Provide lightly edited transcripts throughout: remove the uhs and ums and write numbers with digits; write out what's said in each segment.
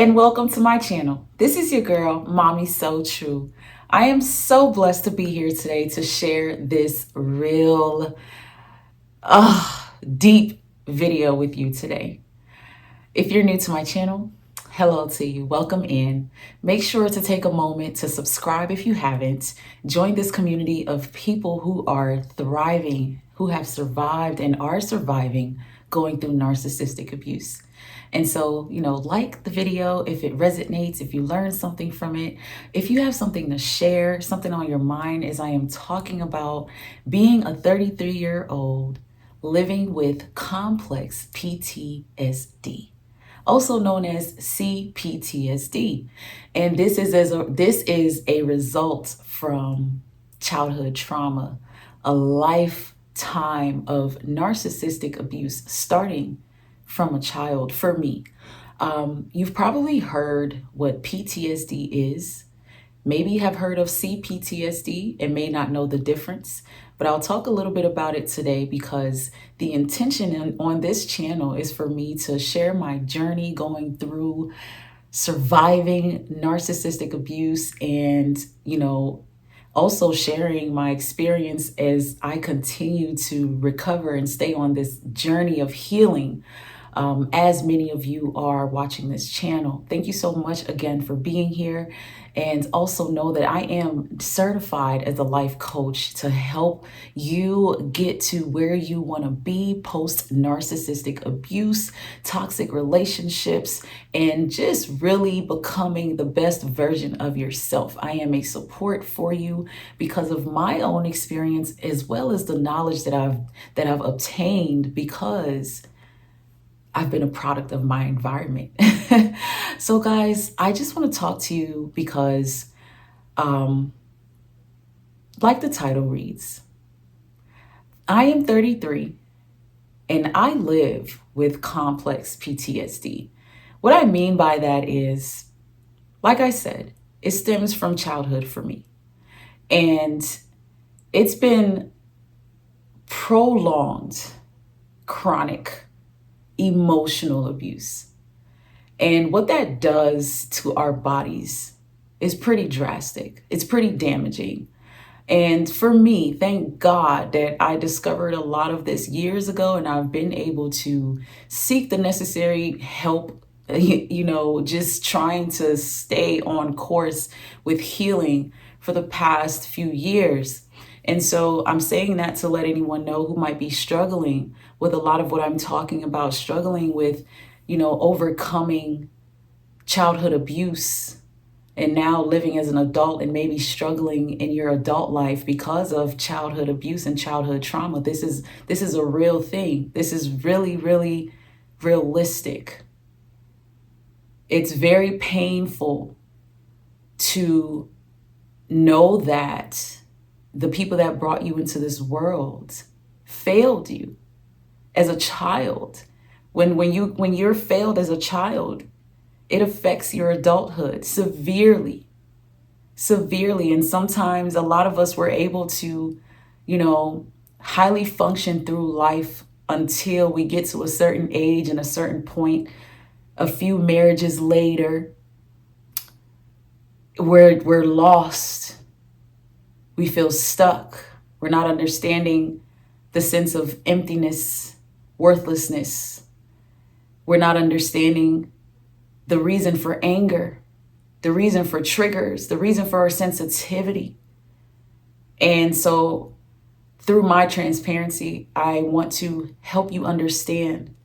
and welcome to my channel. This is your girl, Mommy So True. I am so blessed to be here today to share this real, deep video with you today. If you're new to my channel, hello to you. Welcome in. Make sure to take a moment to subscribe if you haven't. Join this community of people who are thriving, who have survived and are surviving going through narcissistic abuse. And so, like the video if it resonates, if you learn something from it, if you have something to share, something on your mind, as I am talking about being a 33-year-old living with complex PTSD, also known as CPTSD. And this is a result from childhood trauma, a lifetime of narcissistic abuse starting from a child for me. You've probably heard what PTSD is. Maybe you have heard of CPTSD and may not know the difference, but I'll talk a little bit about it today because the intention on this channel is for me to share my journey going through surviving narcissistic abuse and, also sharing my experience as I continue to recover and stay on this journey of healing, as many of you are watching this channel. Thank you so much again for being here. And also know that I am certified as a life coach to help you get to where you want to be post narcissistic abuse, toxic relationships, and just really becoming the best version of yourself. I am a support for you because of my own experience as well as the knowledge that I've obtained because I've been a product of my environment. So guys, I just want to talk to you because, like the title reads, I am 33 and I live with complex PTSD. What I mean by that is, like I said, it stems from childhood for me. And it's been prolonged, chronic emotional abuse. And what that does to our bodies is pretty drastic. It's pretty damaging. And for me, thank God that I discovered a lot of this years ago and I've been able to seek the necessary help, just trying to stay on course with healing for the past few years. And so I'm saying that to let anyone know who might be struggling with a lot of what I'm talking about, struggling with, overcoming childhood abuse and now living as an adult and maybe struggling in your adult life because of childhood abuse and childhood trauma. This is a real thing. This is really, really realistic. It's very painful to know that the people that brought you into this world failed you as a child. When you're failed as a child, it affects your adulthood severely. And sometimes a lot of us were able to, highly function through life until we get to a certain age and a certain point. A few marriages later, we're lost. We feel stuck. We're not understanding the sense of emptiness, worthlessness. We're not understanding the reason for anger, the reason for triggers, the reason for our sensitivity. And so through my transparency, I want to help you understand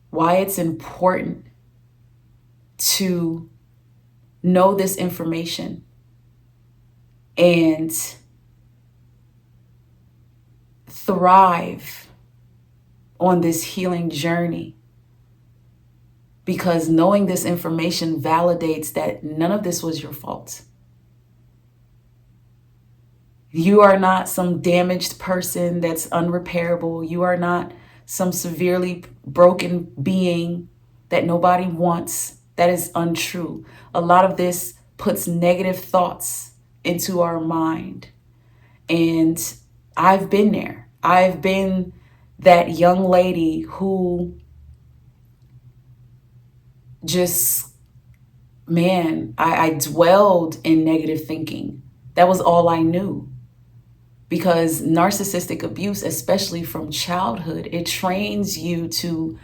why it's important to know this information and thrive on this healing journey. Because knowing this information validates that none of this was your fault. You are not some damaged person that's unrepairable. You are not some severely broken being that nobody wants. That is untrue. A lot of this puts negative thoughts into our mind. And I've been there. I've been that young lady who just, man, I dwelled in negative thinking. That was all I knew. Because narcissistic abuse, especially from childhood, it trains you to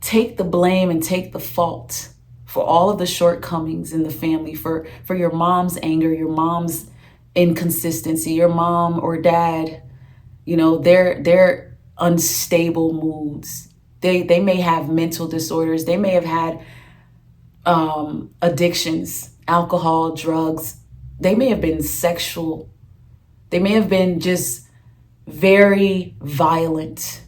take the blame and take the fault for all of the shortcomings in the family, for your mom's anger, your mom's inconsistency, your mom or dad, their unstable moods. They may have mental disorders. They may have had addictions, alcohol, drugs. They may have been sexual. They may have been just very violent,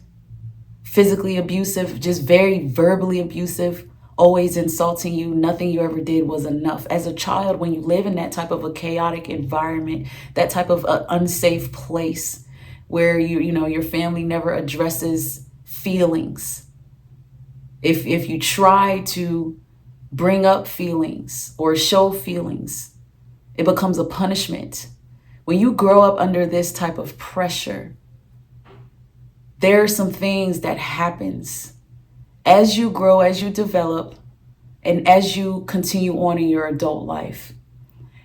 physically abusive, just very verbally abusive, always insulting you. Nothing you ever did was enough. As a child, when you live in that type of a chaotic environment, that type of unsafe place where your family never addresses feelings. If you try to bring up feelings or show feelings, it becomes a punishment. When you grow up under this type of pressure, there are some things that happens as you grow, as you develop, and as you continue on in your adult life.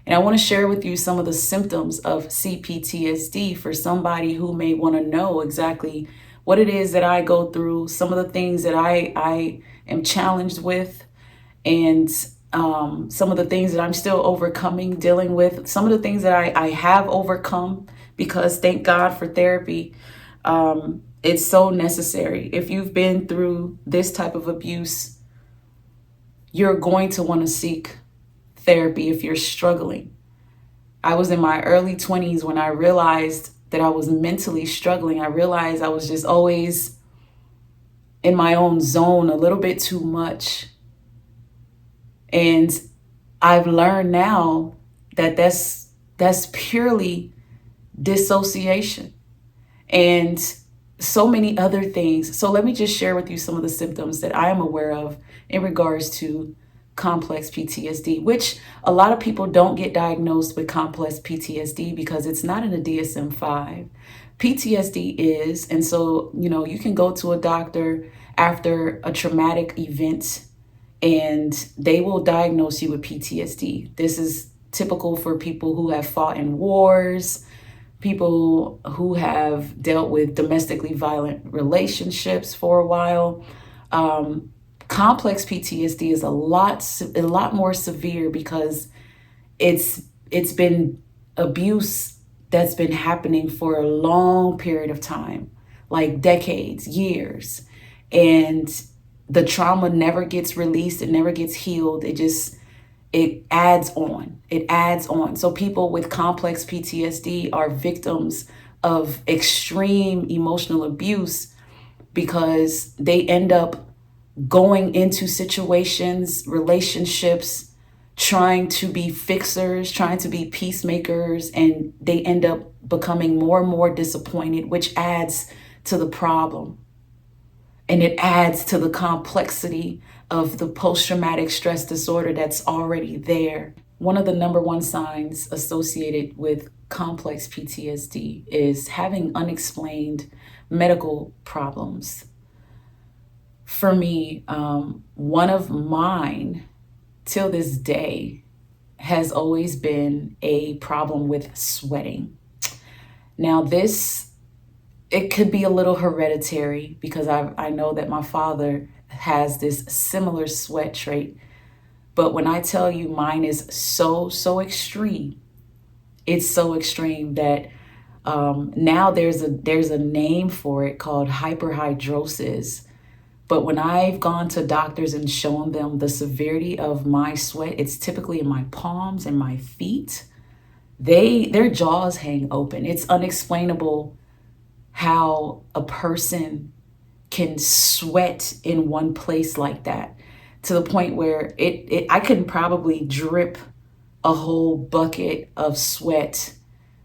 And I want to share with you some of the symptoms of CPTSD for somebody who may want to know exactly what it is that I go through, some of the things that I am challenged with, and some of the things that I'm still overcoming, dealing with, some of the things that I have overcome, because thank God for therapy. It's so necessary. If you've been through this type of abuse, you're going to want to seek therapy if you're struggling. I was in my early 20s when I realized that I was mentally struggling. I realized I was just always in my own zone a little bit too much. And I've learned now that that's purely dissociation and so many other things. So let me just share with you some of the symptoms that I am aware of in regards to complex PTSD, which a lot of people don't get diagnosed with complex PTSD because it's not in the DSM-5. PTSD is, and so, you can go to a doctor after a traumatic event and they will diagnose you with PTSD. This is typical for people who have fought in wars, people who have dealt with domestically violent relationships for a while. Complex PTSD is a lot more severe because it's been abuse that's been happening for a long period of time, like decades, years, and the trauma never gets released. It never gets healed. It adds on. It adds on. So people with complex PTSD are victims of extreme emotional abuse because they end up going into situations, relationships, trying to be fixers, trying to be peacemakers, and they end up becoming more and more disappointed, which adds to the problem. And it adds to the complexity of the post-traumatic stress disorder that's already there. One of the number one signs associated with complex PTSD is having unexplained medical problems. For me, one of mine till this day has always been a problem with sweating. Now it could be a little hereditary because I know that my father has this similar sweat trait. But when I tell you mine is so extreme, it's so extreme that now there's a name for it called hyperhidrosis. But when I've gone to doctors and shown them the severity of my sweat, it's typically in my palms and my feet. Their jaws hang open. It's unexplainable how a person can sweat in one place like that, to the point where I could probably drip a whole bucket of sweat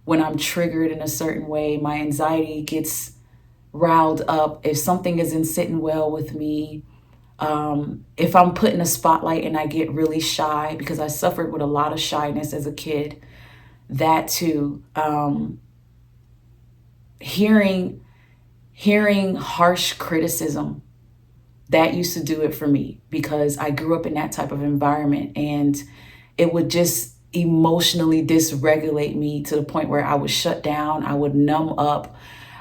when I'm triggered in a certain way. My anxiety gets riled up. If something isn't sitting well with me, if I'm put in a spotlight and I get really shy, because I suffered with a lot of shyness as a kid, that too, hearing harsh criticism That used to do it for me because I grew up in that type of environment, and it would just emotionally dysregulate me to the point where I would shut down, I would numb up.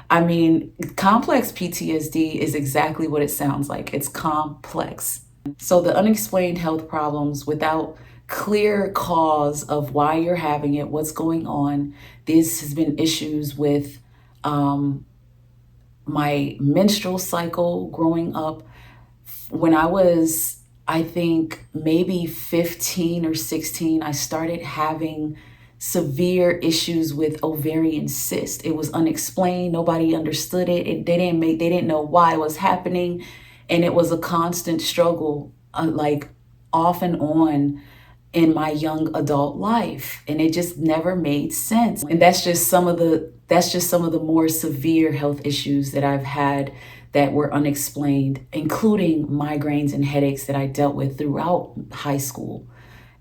I mean, complex PTSD is exactly what it sounds like. It's complex. So the unexplained health problems without clear cause of why you're having it, what's going on. This has been issues with my menstrual cycle growing up. When I was, I think, maybe 15 or 16, I started having severe issues with ovarian cyst. It was unexplained. Nobody understood it. They didn't know why it was happening. And it was a constant struggle, like off and on in my young adult life. And it just never made sense. And that's just some of the more severe health issues that I've had that were unexplained, including migraines and headaches that I dealt with throughout high school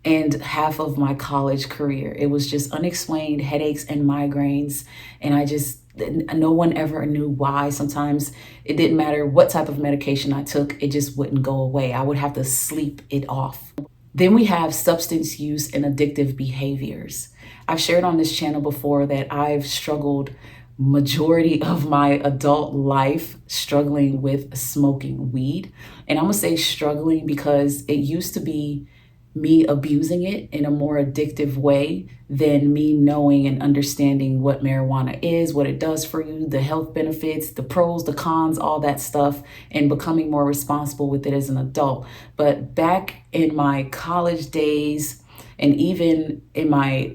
and half of my college career. It was just unexplained headaches and migraines. And no one ever knew why. Sometimes it didn't matter what type of medication I took, it just wouldn't go away. I would have to sleep it off. Then we have substance use and addictive behaviors. I've shared on this channel before that I've struggled majority of my adult life struggling with smoking weed. And I'm gonna say struggling because it used to be me abusing it in a more addictive way than me knowing and understanding what marijuana is, what it does for you, the health benefits, the pros, the cons, all that stuff, and becoming more responsible with it as an adult. But back in my college days, and even in my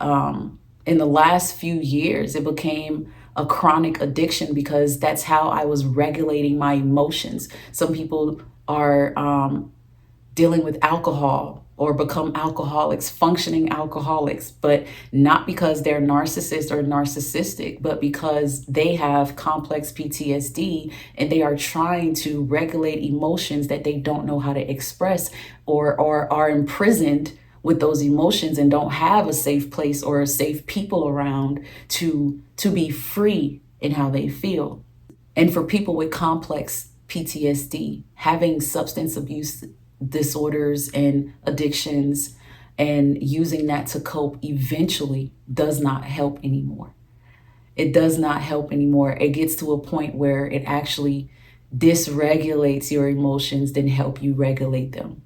in the last few years, it became a chronic addiction because that's how I was regulating my emotions. Some people are dealing with alcohol or become alcoholics, functioning alcoholics, but not because they're narcissist or narcissistic, but because they have complex PTSD and they are trying to regulate emotions that they don't know how to express, or are imprisoned with those emotions and don't have a safe place or a safe people around to be free in how they feel. And for people with complex PTSD, having substance abuse disorders and addictions and using that to cope eventually does not help anymore. It does not help anymore. It gets to a point where it actually dysregulates your emotions than help you regulate them.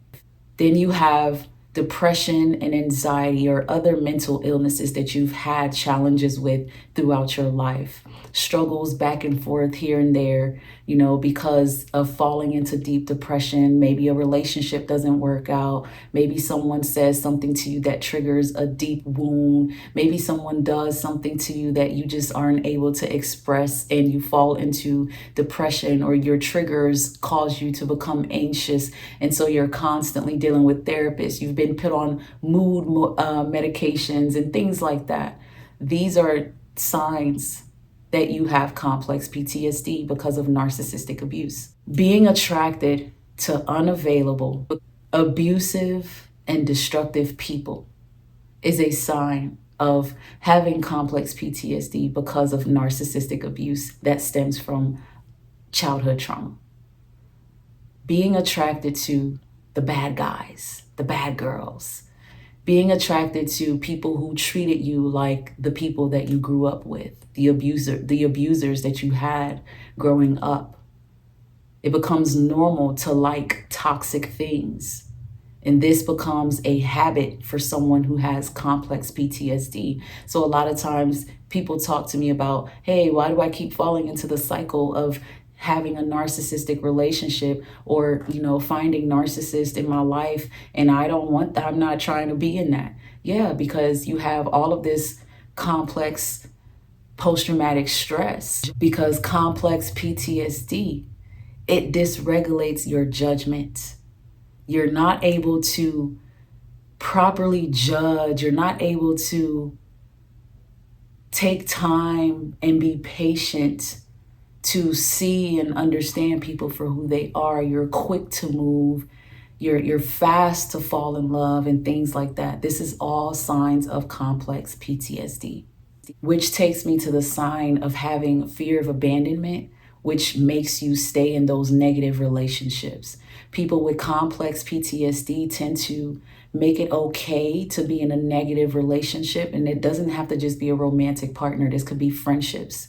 Then you have depression and anxiety or other mental illnesses that you've had challenges with throughout your life. Struggles back and forth here and there, because of falling into deep depression. Maybe a relationship doesn't work out. Maybe someone says something to you that triggers a deep wound. Maybe someone does something to you that you just aren't able to express and you fall into depression, or your triggers cause you to become anxious. And so you're constantly dealing with therapists. You've been put on mood medications and things like that. These are signs that you have complex PTSD because of narcissistic abuse. Being attracted to unavailable, abusive, and destructive people is a sign of having complex PTSD because of narcissistic abuse that stems from childhood trauma. Being attracted to the bad guys, the bad girls, being attracted to people who treated you like the people that you grew up with, the abusers that you had growing up. It becomes normal to like toxic things. And this becomes a habit for someone who has complex PTSD. So a lot of times people talk to me about, hey, why do I keep falling into the cycle of having a narcissistic relationship, or finding narcissists in my life, and I don't want that. I'm not trying to be in that. Yeah, because you have all of this complex post-traumatic stress, because complex PTSD, it dysregulates your judgment. You're not able to properly judge. You're not able to take time and be patient to see and understand people for who they are. You're quick to move. You're fast to fall in love and things like that. This is all signs of complex PTSD, which takes me to the sign of having fear of abandonment which makes you stay in those negative relationships. People with complex PTSD tend to make it okay to be in a negative relationship, and it doesn't have to just be a romantic partner. This could be friendships.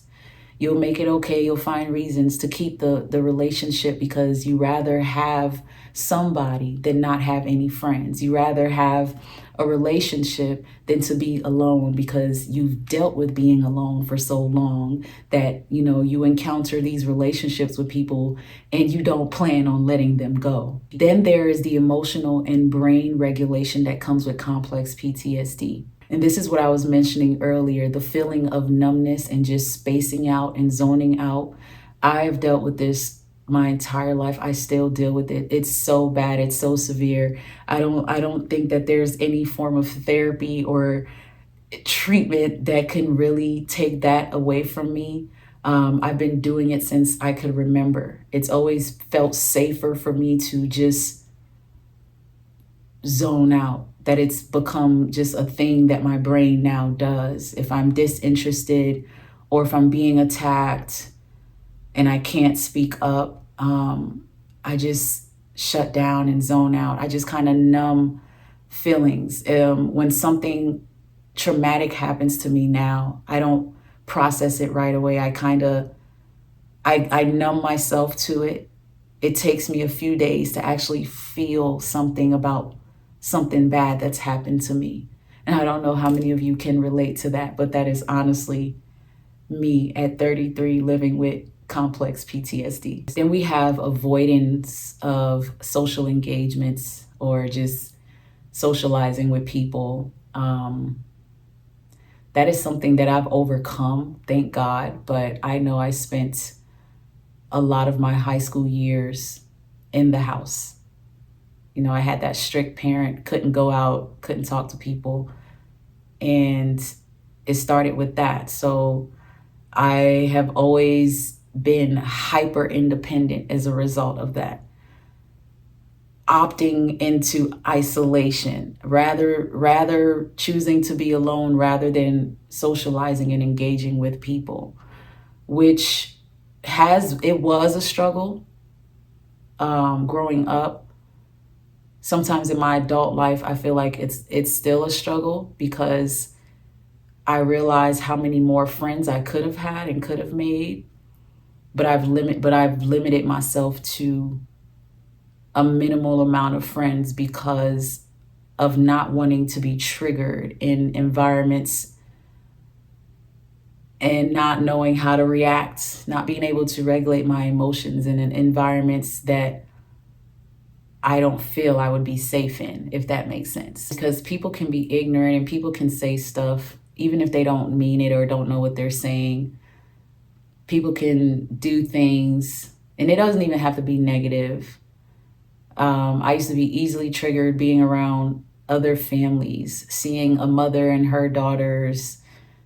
You'll make it okay. You'll find reasons to keep the relationship because you rather have somebody than not have any friends. You rather have a relationship than to be alone because you've dealt with being alone for so long that, you encounter these relationships with people and you don't plan on letting them go. Then there is the emotional and brain regulation that comes with complex PTSD. And this is what I was mentioning earlier, the feeling of numbness and just spacing out and zoning out. I have dealt with this my entire life. I still deal with it. It's so bad. It's so severe. I don't think that there's any form of therapy or treatment that can really take that away from me. I've been doing it since I could remember. It's always felt safer for me to just zone out, that it's become just a thing that my brain now does. If I'm disinterested or if I'm being attacked and I can't speak up, I just shut down and zone out. I just kind of numb feelings. When something traumatic happens to me now, I don't process it right away. I numb myself to it. It takes me a few days to actually feel something about something bad that's happened to me. And I don't know how many of you can relate to that, but that is honestly me at 33 living with complex PTSD. Then we have avoidance of social engagements or just socializing with people. That is something that I've overcome, thank God, but I know I spent a lot of my high school years in the house. I had that strict parent, couldn't go out, couldn't talk to people. And it started with that. So I have always been hyper independent as a result of that. Opting into isolation, rather choosing to be alone rather than socializing and engaging with people, which it was a struggle growing up. Sometimes in my adult life, I feel like it's still a struggle because I realize how many more friends I could have had and could have made, but I've limited myself to a minimal amount of friends because of not wanting to be triggered in environments and not knowing how to react, not being able to regulate my emotions in environments that I don't feel I would be safe in, if that makes sense. Because people can be ignorant and people can say stuff, even if they don't mean it or don't know what they're saying. People can do things, and it doesn't even have to be negative. I used to be easily triggered being around other families, seeing a mother and her daughters,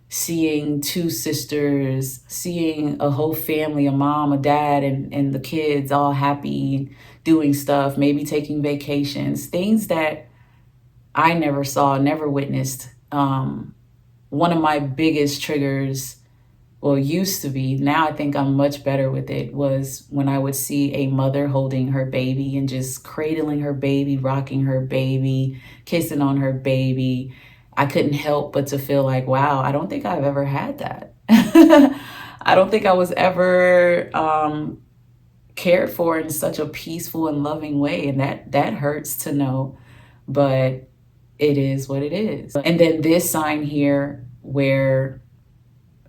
seeing two sisters, seeing a whole family, a mom, a dad, and the kids all happy, doing stuff, maybe taking vacations, things that I never saw, never witnessed. One of my biggest triggers, well, used to be, now I think I'm much better with it, was when I would see a mother holding her baby and just cradling her baby, rocking her baby, kissing on her baby. I couldn't help but to feel like, wow, I don't think I've ever had that. I don't think I was ever cared for in such a peaceful and loving way. And that hurts to know, but it is what it is. And then this sign here where,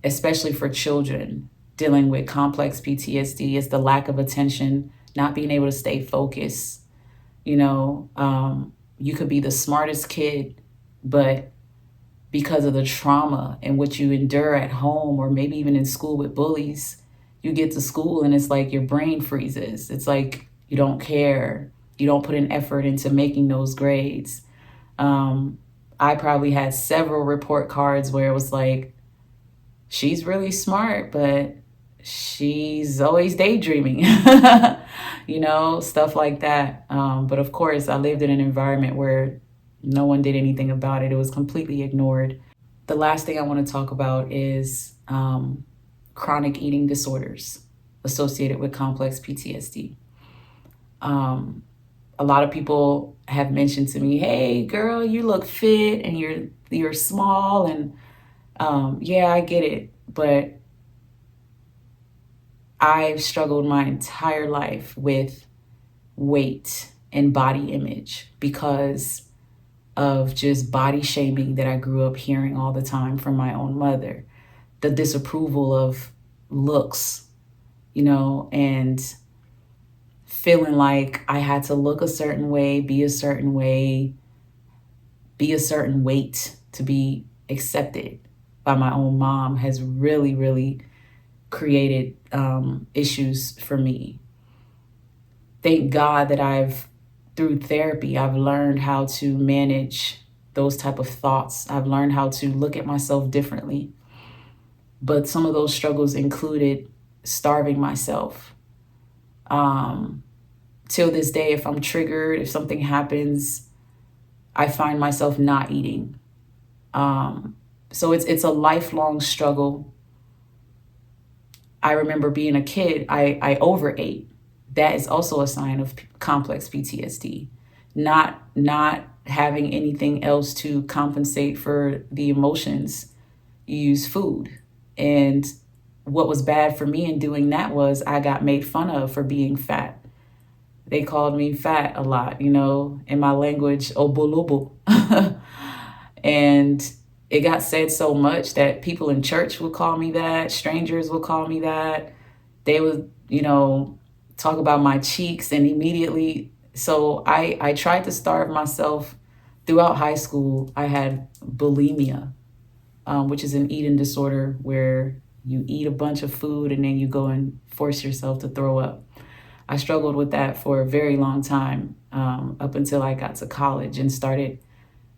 especially for children dealing with complex PTSD, is the lack of attention, not being able to stay focused. You could be the smartest kid, but because of the trauma and what you endure at home or maybe even in school with bullies, you get to school and it's like your brain freezes. It's like you don't care. You don't put an effort into making those grades. I probably had several report cards where it was like, she's really smart, but she's always daydreaming, stuff like that. But of course, I lived in an environment where no one did anything about it. It was completely ignored. The last thing I want to talk about is chronic eating disorders. associated with complex PTSD. A lot of people have mentioned to me, "Hey, girl, you look fit and you're small," and yeah, I get it, but I've struggled my entire life with weight and body image because of just body shaming that I grew up hearing all the time from my own mother. The disapproval of looks, and feeling like I had to look a certain way, be a certain way, be a certain weight to be accepted by my own mom has really, really created issues for me. Thank God that through therapy, I've learned how to manage those type of thoughts. I've learned how to look at myself differently. But some of those struggles included starving myself. Till this day, if I'm triggered, if something happens, I find myself not eating. So it's a lifelong struggle. I remember being a kid, I overate. That is also a sign of complex PTSD. Not having anything else to compensate for the emotions, you use food. And what was bad for me in doing that was I got made fun of for being fat. They called me fat a lot, in my language, obolobo. And it got said so much that people in church would call me that, strangers would call me that. They would, talk about my cheeks, and immediately, so I tried to starve myself throughout high school. I had bulimia, which is an eating disorder where you eat a bunch of food and then you go and force yourself to throw up. I struggled with that for a very long time, up until I got to college and started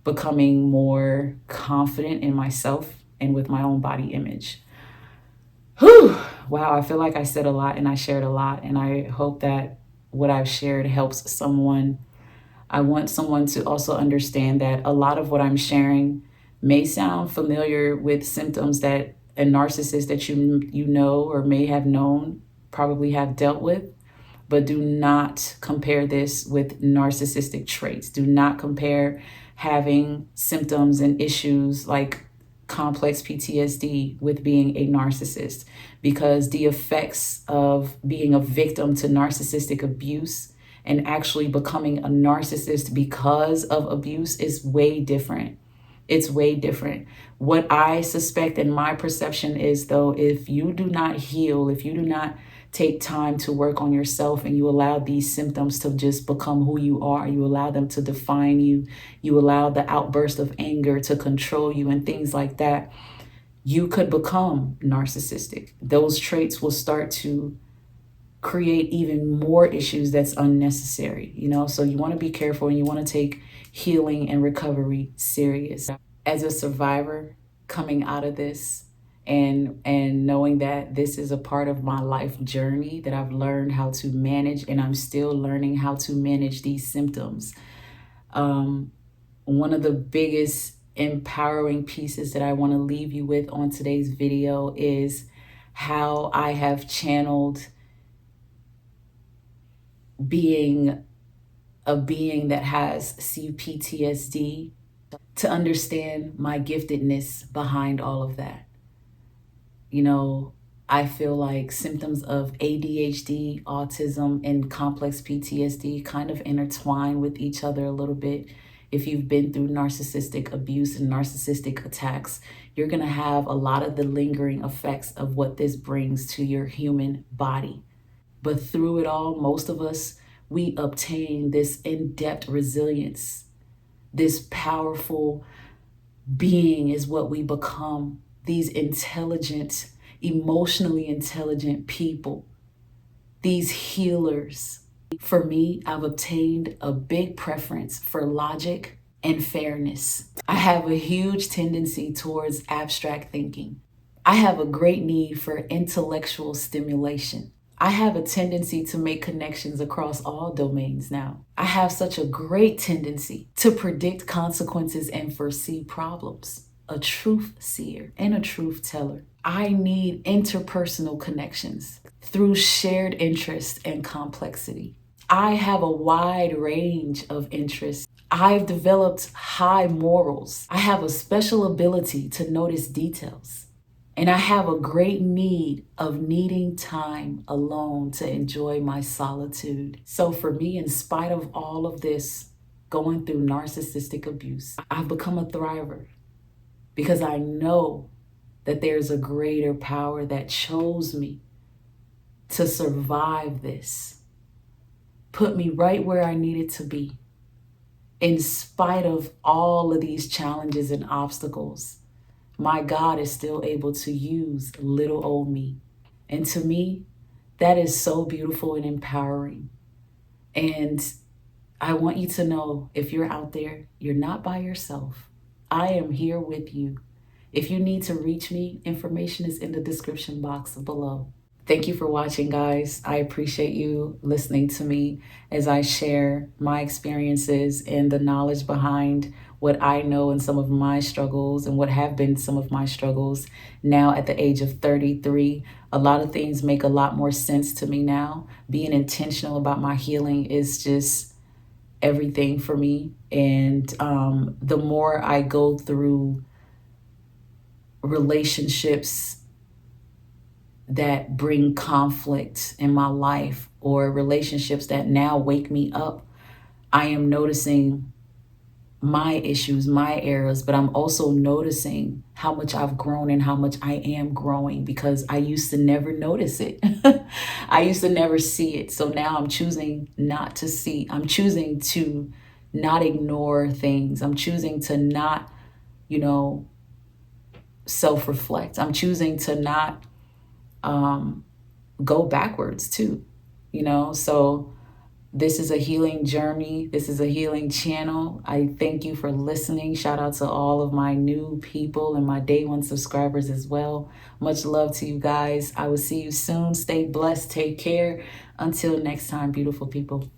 becoming more confident in myself and with my own body image. Whew. Wow, I feel like I said a lot and I shared a lot, and I hope that what I've shared helps someone. I want someone to also understand that a lot of what I'm sharing may sound familiar with symptoms that a narcissist that you know or may have known probably have dealt with, but do not compare this with narcissistic traits. Do not compare having symptoms and issues like complex PTSD with being a narcissist, because the effects of being a victim to narcissistic abuse and actually becoming a narcissist because of abuse is way different. It's way different. What I suspect and my perception is, though, if you do not heal, if you do not take time to work on yourself and you allow these symptoms to just become who you are, you allow them to define you, you allow the outburst of anger to control you and things like that, you could become narcissistic. Those traits will start to create even more issues that's unnecessary, so you want to be careful and you want to take healing and recovery serious. As a survivor coming out of this, and knowing that this is a part of my life journey that I've learned how to manage, and I'm still learning how to manage these symptoms. One of the biggest empowering pieces that I want to leave you with on today's video is how I have channeled being a being that has CPTSD to understand my giftedness behind all of that. I feel like symptoms of ADHD, autism, and complex PTSD kind of intertwine with each other a little bit. If you've been through narcissistic abuse and narcissistic attacks, you're going to have a lot of the lingering effects of what this brings to your human body. But through it all, most of us, we obtain this in-depth resilience. This powerful being is what we become. These intelligent, emotionally intelligent people, these healers. For me, I've obtained a big preference for logic and fairness. I have a huge tendency towards abstract thinking. I have a great need for intellectual stimulation. I have a tendency to make connections across all domains now. I have such a great tendency to predict consequences and foresee problems. a truth seer and a truth teller. I need interpersonal connections through shared interest and complexity. I have a wide range of interests. I've developed high morals. I have a special ability to notice details. And I have a great need of needing time alone to enjoy my solitude. So for me, in spite of all of this, going through narcissistic abuse, I've become a thriver because I know that there's a greater power that chose me to survive this, put me right where I needed to be. In spite of all of these challenges and obstacles, my God is still able to use little old me. And to me, that is so beautiful and empowering. And I want you to know, if you're out there, you're not by yourself. I am here with you. If you need to reach me, information is in the description box below. Thank you for watching, guys. I appreciate you listening to me as I share my experiences and the knowledge behind what I know and some of my struggles and what have been some of my struggles now at the age of 33. A lot of things make a lot more sense to me now. Being intentional about my healing is just everything for me. And the more I go through relationships that bring conflict in my life or relationships that now wake me up, I am noticing my issues, my errors, but I'm also noticing how much I've grown and how much I am growing, because I used to never notice it. I used to never see it. So now I'm choosing not to see. I'm choosing to not ignore things. I'm choosing to not, self-reflect. I'm choosing to not go backwards too, so this is a healing journey. This is a healing channel. I thank you for listening. Shout out to all of my new people and my day one subscribers as well. Much love to you guys. I will see you soon. Stay blessed. Take care. Until next time, beautiful people.